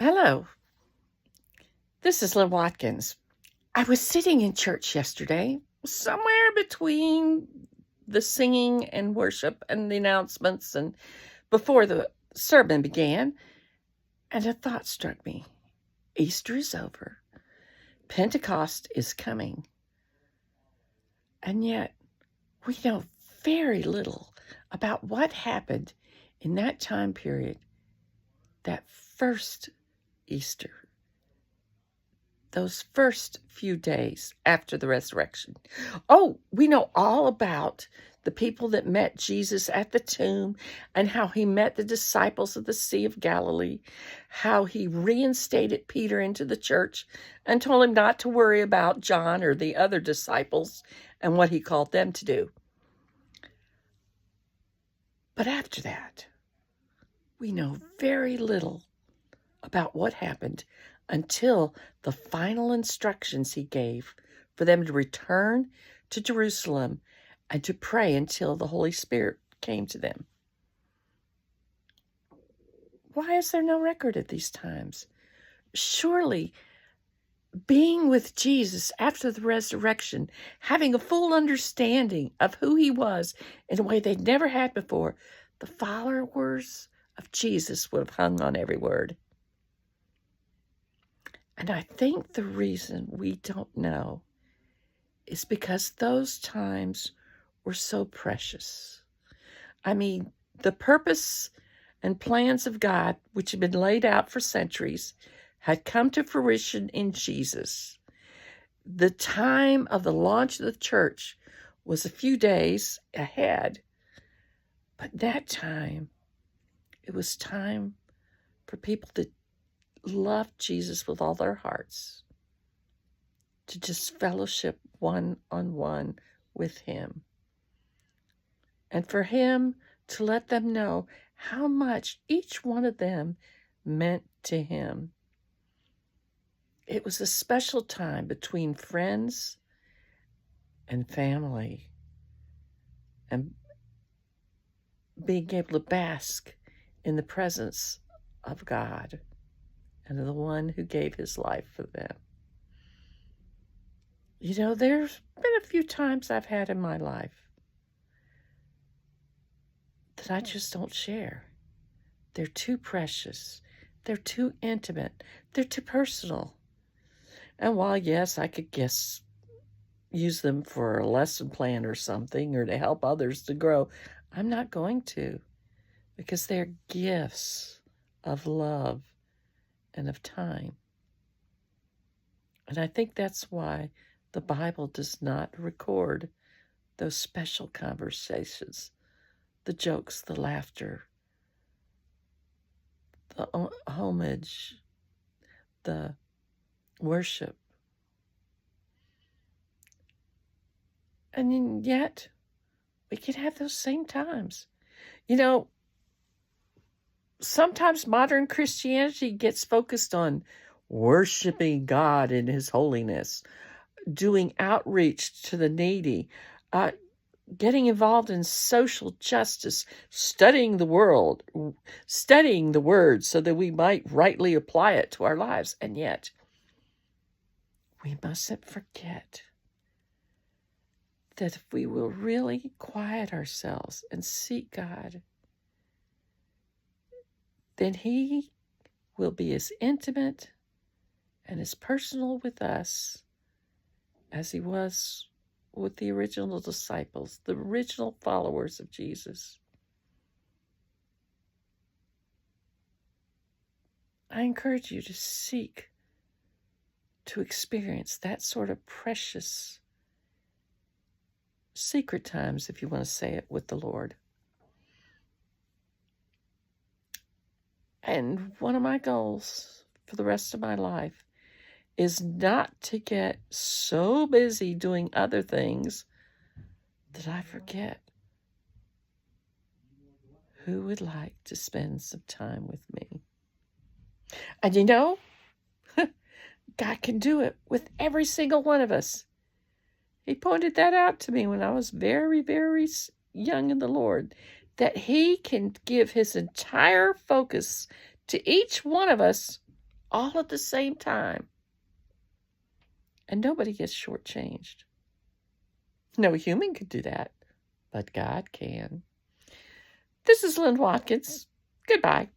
Hello, this is Lynn Watkins. I was sitting in church yesterday, somewhere between the singing and worship and the announcements and before the sermon began, and a thought struck me. Easter is over. Pentecost is coming. And yet, we know very little about what happened in that time period, that first Easter, those first few days after the resurrection. Oh, we know all about the people that met Jesus at the tomb and how he met the disciples of the Sea of Galilee, how he reinstated Peter into the church and told him not to worry about John or the other disciples and what he called them to do. But after that, we know very little about what happened until the final instructions he gave for them to return to Jerusalem and to pray until the Holy Spirit came to them. Why is there no record of these times? Surely, being with Jesus after the resurrection, having a full understanding of who he was in a way they'd never had before, the followers of Jesus would have hung on every word. And I think the reason we don't know is because those times were so precious. I mean, the purpose and plans of God, which had been laid out for centuries, had come to fruition in Jesus. The time of the launch of the church was a few days ahead, but that time, it was time for people to love Jesus with all their hearts, to just fellowship one-on-one with him, and for him to let them know how much each one of them meant to him. It was a special time between friends and family and being able to bask in the presence of God and of the one who gave his life for them. You know, there's been a few times I've had in my life that I just don't share. They're too precious. They're too intimate. They're too personal. And while, yes, I could use them for a lesson plan or something or to help others to grow, I'm not going to, because they're gifts of love and of time. And I think that's why the Bible does not record those special conversations, the jokes, the laughter, the homage, the worship. And yet, we can have those same times. You know, sometimes modern Christianity gets focused on worshiping God in his holiness, doing outreach to the needy, getting involved in social justice, studying the world, studying the word so that we might rightly apply it to our lives. And yet, we mustn't forget that if we will really quiet ourselves and seek God, then he will be as intimate and as personal with us as he was with the original disciples, the original followers of Jesus. I encourage you to seek to experience that sort of precious secret times, if you want to say it, with the Lord. And one of my goals for the rest of my life is not to get so busy doing other things that I forget who would like to spend some time with me. And you know, God can do it with every single one of us. He pointed that out to me when I was very, very young in the Lord, that he can give his entire focus to each one of us all at the same time. And nobody gets shortchanged. No human could do that, but God can. This is Lynn Watkins. Goodbye.